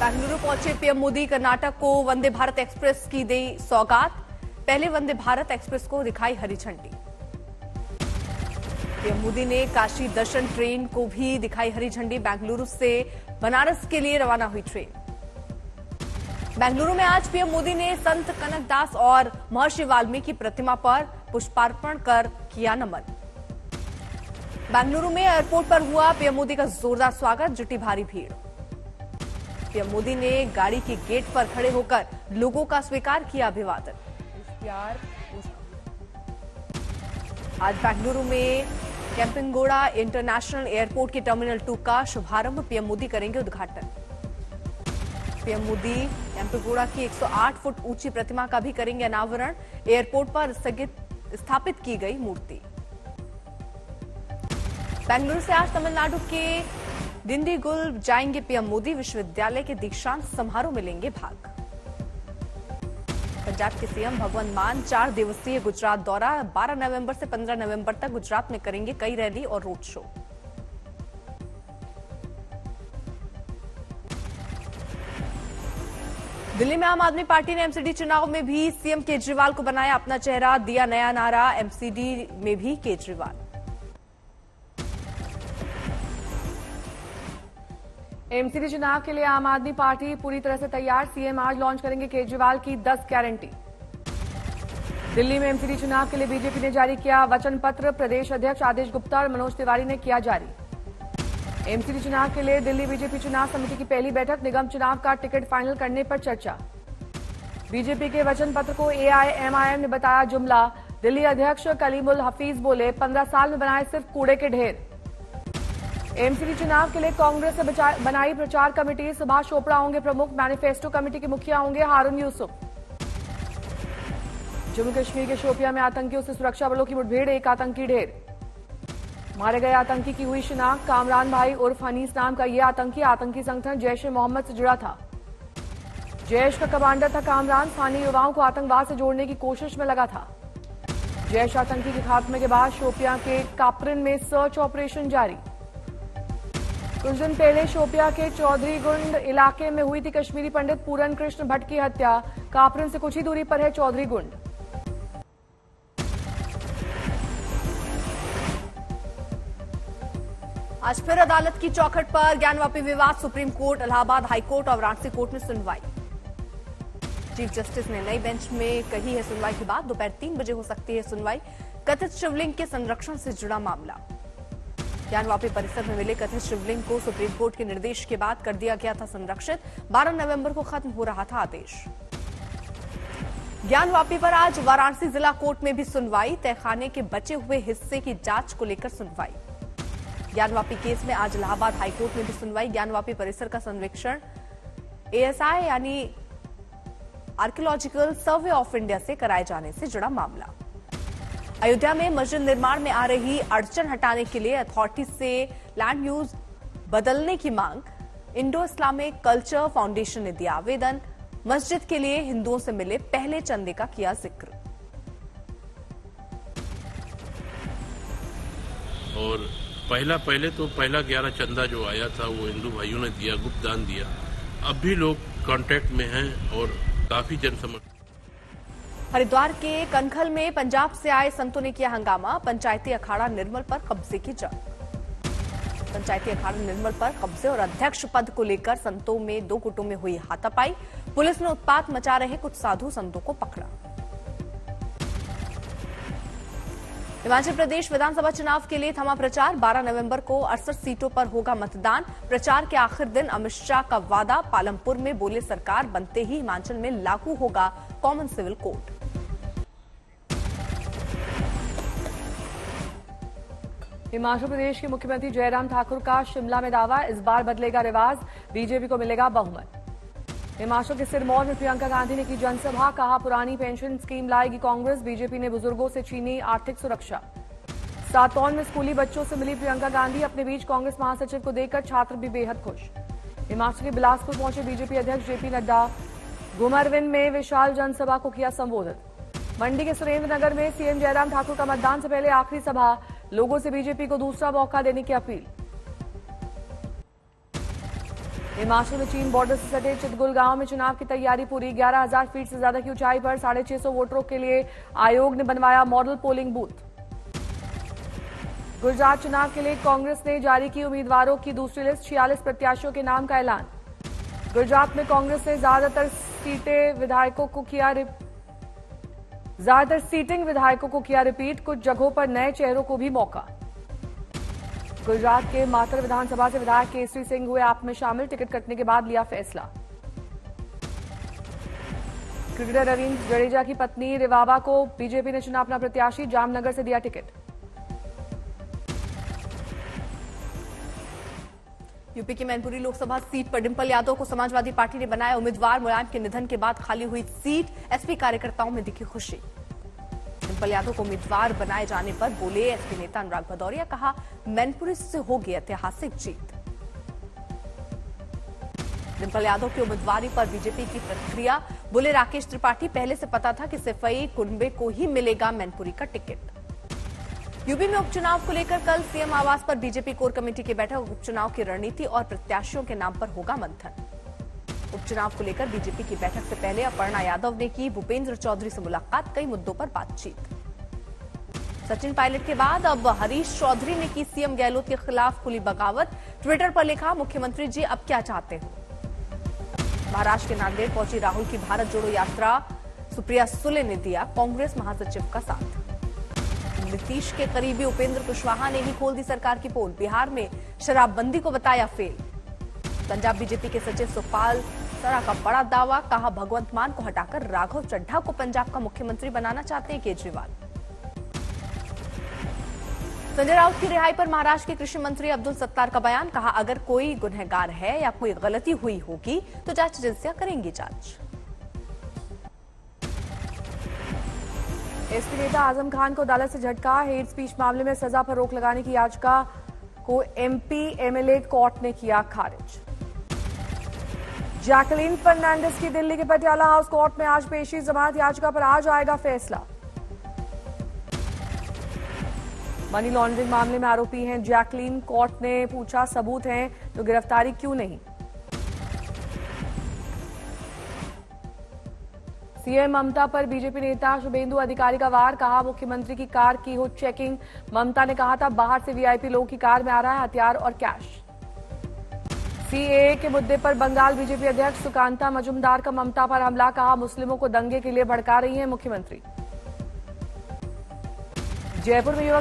बेंगलुरु पहुंचे पीएम मोदी कर्नाटक को वंदे भारत एक्सप्रेस की दी सौगात। पहले वंदे भारत एक्सप्रेस को दिखाई हरी झंडी। पीएम मोदी ने काशी दर्शन ट्रेन को भी दिखाई हरी झंडी। बेंगलुरु से बनारस के लिए रवाना हुई ट्रेन। बेंगलुरु में आज पीएम मोदी ने संत कनकदास और महर्षि वाल्मीकि प्रतिमा पर पुष्पार्पण कर किया नमन। बेंगलुरु में एयरपोर्ट पर हुआ पीएम मोदी का जोरदार स्वागत, जुटी भारी भीड़। पीएम मोदी ने गाड़ी के गेट पर खड़े होकर लोगों का स्वीकार किया अभिवादन। आज बेंगलुरु में केम्पेगौड़ा इंटरनेशनल एयरपोर्ट के टर्मिनल 2 का शुभारंभ पीएम मोदी करेंगे उद्घाटन। पीएम मोदी केम्पेगौड़ा की 108 फुट ऊंची प्रतिमा का भी करेंगे अनावरण। एयरपोर्ट पर स्थापित की गई मूर्ति। बेंगलुरु से आज तमिलनाडु के डिंडीगुल जाएंगे पीएम मोदी। विश्वविद्यालय के दीक्षांत समारोह में लेंगे भाग। पंजाब के सीएम भगवंत मान 4 दिवसीय गुजरात दौरा। 12 नवंबर से 15 नवंबर तक गुजरात में करेंगे कई रैली और रोड शो। दिल्ली में आम आदमी पार्टी ने एमसीडी चुनाव में भी सीएम केजरीवाल को बनाया अपना चेहरा, दिया नया नारा। एमसीडी में भी केजरीवाल। एमसीडी चुनाव के लिए आम आदमी पार्टी पूरी तरह से तैयार। सीएम आज लॉन्च करेंगे केजरीवाल की 10 गारंटी। दिल्ली में एमसीडी चुनाव के लिए बीजेपी ने जारी किया वचन पत्र। प्रदेश अध्यक्ष आदेश गुप्ता और मनोज तिवारी ने किया जारी। एमसीडी चुनाव के लिए दिल्ली बीजेपी चुनाव समिति की पहली बैठक। निगम चुनाव का टिकट फाइनल करने पर चर्चा। बीजेपी के वचन पत्र को एआईएमआईएम ने बताया जुमला। दिल्ली अध्यक्ष कलीमुल हफीज बोले 15 साल में बनाए सिर्फ कूड़े के ढेर। एमसीडी चुनाव के लिए कांग्रेस से बनाई प्रचार कमेटी। सुभाष चोपड़ा होंगे प्रमुख। मैनिफेस्टो कमेटी के मुखिया होंगे हारून यूसुफ। जम्मू कश्मीर के शोपियां में आतंकियों से सुरक्षा बलों की मुठभेड़। एक आतंकी ढेर। मारे गए आतंकी की हुई शिनाख्त। कामरान भाई उर्फ हनीस नाम का यह आतंकी संगठन जैश ए मोहम्मद से जुड़ा था। जैश का कमांडर था कामरान। स्थानीय युवाओं को आतंकवाद से जोड़ने की कोशिश में लगा था। जैश आतंकी के खात्मे के बाद शोपियां के कापरिन में सर्च ऑपरेशन जारी। कुछ दिन पहले शोपिया के चौधरीगुंड इलाके में हुई थी कश्मीरी पंडित पूरन कृष्ण भट्ट की हत्या। कापरिन से कुछ ही दूरी पर है चौधरीगुंड। आज फिर अदालत की चौखट पर ज्ञानवापी विवाद। सुप्रीम कोर्ट, इलाहाबाद हाईकोर्ट और वाराणसी कोर्ट में सुनवाई। चीफ जस्टिस ने नई बेंच में कही है सुनवाई की बात। दोपहर 3 बजे हो सकती है सुनवाई। कथित शिवलिंग के संरक्षण से जुड़ा मामला। ज्ञानवापी परिसर में मिले कथित शिवलिंग को सुप्रीम कोर्ट के निर्देश के बाद कर दिया गया था संरक्षित। 12 नवंबर को खत्म हो रहा था आदेश। ज्ञानवापी पर आज वाराणसी जिला कोर्ट में भी सुनवाई। तहखाने के बचे हुए हिस्से की जांच को लेकर सुनवाई। ज्ञानवापी केस में आज इलाहाबाद हाईकोर्ट में भी सुनवाई। ज्ञानवापी परिसर का सर्वेक्षण एएसआई यानी आर्कियोलॉजिकल सर्वे ऑफ इंडिया से कराए जाने से जुड़ा मामला। अयोध्या में मस्जिद निर्माण में आ रही अड़चन हटाने के लिए अथॉरिटी से लैंड यूज बदलने की मांग। इंडो इस्लामिक कल्चर फाउंडेशन ने दिया आवेदन। मस्जिद के लिए हिंदुओं से मिले पहले चंदे का किया जिक्र। और पहला 11 चंदा जो आया था वो हिंदू भाइयों ने दिया, गुप्त दान दिया। अब भी लोग कांटेक्ट में हैं और काफी जनसमर्थन। हरिद्वार के कनखल में पंजाब से आए संतों ने किया हंगामा। पंचायती अखाड़ा निर्मल पर कब्जे की जंग। पंचायती अखाड़ा निर्मल पर कब्जे और अध्यक्ष पद को लेकर संतों में 2 गुटों में हुई हाथापाई। पुलिस ने उत्पात मचा रहे कुछ साधु संतों को पकड़ा। हिमाचल प्रदेश विधानसभा चुनाव के लिए थमा प्रचार। 12 नवंबर को 68 सीटों पर होगा मतदान। प्रचार के आखिर दिन अमित शाह का वादा। पालमपुर में बोले सरकार बनते ही हिमाचल में लागू होगा common civil code. Himachal Pradesh के मुख्यमंत्री जयराम ठाकुर का शिमला में दावा। इस बार बदलेगा रिवाज, बीजेपी को मिलेगा बहुमत। हिमाचल के सिरमौर में प्रियंका गांधी ने की जनसभा। कहा पुरानी पेंशन स्कीम लाएगी कांग्रेस। बीजेपी ने बुजुर्गों से छीनी आर्थिक सुरक्षा। सातौन में स्कूली बच्चों से मिली प्रियंका गांधी। अपने बीच कांग्रेस महासचिव को देखकर छात्र भी बेहद खुश। हिमाचल के बिलासपुर पहुंचे बीजेपी अध्यक्ष जेपी नड्डा। घुमरविन में विशाल जनसभा को किया संबोधित। मंडी के सुरेंद्रनगर में सीएम जयराम ठाकुर का मतदान से पहले आखिरी सभा। लोगों से बीजेपी को दूसरा मौका देने की अपील। हिमाचल में चीन बॉर्डर से सटे चितगुल गांव में चुनाव की तैयारी पूरी। 11,000 फीट से ज्यादा की ऊंचाई पर 650 वोटरों के लिए आयोग ने बनवाया मॉडल पोलिंग बूथ। गुजरात चुनाव के लिए कांग्रेस ने जारी की उम्मीदवारों की दूसरी लिस्ट। 46 प्रत्याशियों के नाम का ऐलान। गुजरात में कांग्रेस ने ज्यादातर सीटिंग विधायकों को किया रिपीट। कुछ जगहों पर नए चेहरों को भी मौका। गुजरात के मातर विधानसभा से विधायक केसरी सिंह हुए आप में शामिल। टिकट कटने के बाद लिया फैसला। क्रिकेटर रवींद्र जडेजा की पत्नी रिवाबा को बीजेपी ने चुना अपना प्रत्याशी। जामनगर से दिया टिकट। यूपी की मैनपुरी लोकसभा सीट पर डिंपल यादव को समाजवादी पार्टी ने बनाया उम्मीदवार। मुलायम के निधन के बाद खाली हुई सीट, एसपी कार्यकर्ताओं में दिखी खुशी। डिंपल यादव को उम्मीदवार बनाए जाने पर बोले एसपी नेता अनुराग भदौरिया, कहा मैनपुरी से होगी ऐतिहासिक जीत। डिंपल यादव की उम्मीदवारी पर बीजेपी की प्रतिक्रिया, बोले राकेश त्रिपाठी, पहले से पता था कि सिफई कुनबे को ही मिलेगा मैनपुरी का टिकट। यूपी में उपचुनाव को लेकर कल सीएम आवास पर बीजेपी कोर कमेटी की बैठक। उपचुनाव की रणनीति और प्रत्याशियों के नाम पर होगा मंथन। उपचुनाव को लेकर बीजेपी की बैठक से पहले अपर्णा यादव ने की भूपेंद्र चौधरी से मुलाकात। कई मुद्दों पर बातचीत। सचिन पायलट के बाद अब हरीश चौधरी ने की सीएम गहलोत के खिलाफ खुली बगावत। ट्विटर पर लिखा, मुख्यमंत्री जी अब क्या चाहते हो। महाराष्ट्र के नांदेड़ पहुंची राहुल की भारत जोड़ो यात्रा। सुप्रिया सुले ने दिया कांग्रेस महासचिव का साथ। नीतीश के करीबी उपेंद्र कुशवाहा ने ही खोल दी सरकार की पोल। बिहार में शराबबंदी को बताया फेल। पंजाब बीजेपी के सचिव सुखपाल सरा का बड़ा दावा, कहा भगवंत मान को हटाकर राघव चड्ढा को पंजाब का मुख्यमंत्री बनाना चाहते हैं केजरीवाल। संजय राउत की रिहाई पर महाराष्ट्र के कृषि मंत्री अब्दुल सत्तार का बयान, कहा अगर कोई गुनहगार है या कोई गलती हुई होगी तो जांच एजेंसियां करेंगी जांच। एसपी नेता आजम खान को अदालत से झटका। हेट स्पीच मामले में सजा पर रोक लगाने की याचिका को एमपी एमएलए कोर्ट ने किया खारिज। जैकलीन फर्नांडिस की दिल्ली के पटियाला हाउस कोर्ट में आज पेशी। जमानत याचिका पर आज आएगा फैसला। मनी लॉन्ड्रिंग मामले में आरोपी हैं जैकलीन। कोर्ट ने पूछा सबूत हैं तो गिरफ्तारी क्यों नहीं। सीएम ममता पर बीजेपी नेता शुभेंदु अधिकारी का वार, कहा मुख्यमंत्री की कार की हो चेकिंग। ममता ने कहा था बाहर से वीआईपी लोगों की कार में आ रहा है हथियार और कैश। सीएए के मुद्दे पर बंगाल बीजेपी अध्यक्ष सुकांता मजुमदार का ममता पर हमला, कहा मुस्लिमों को दंगे के लिए भड़का रही है मुख्यमंत्री। जयपुर में युवक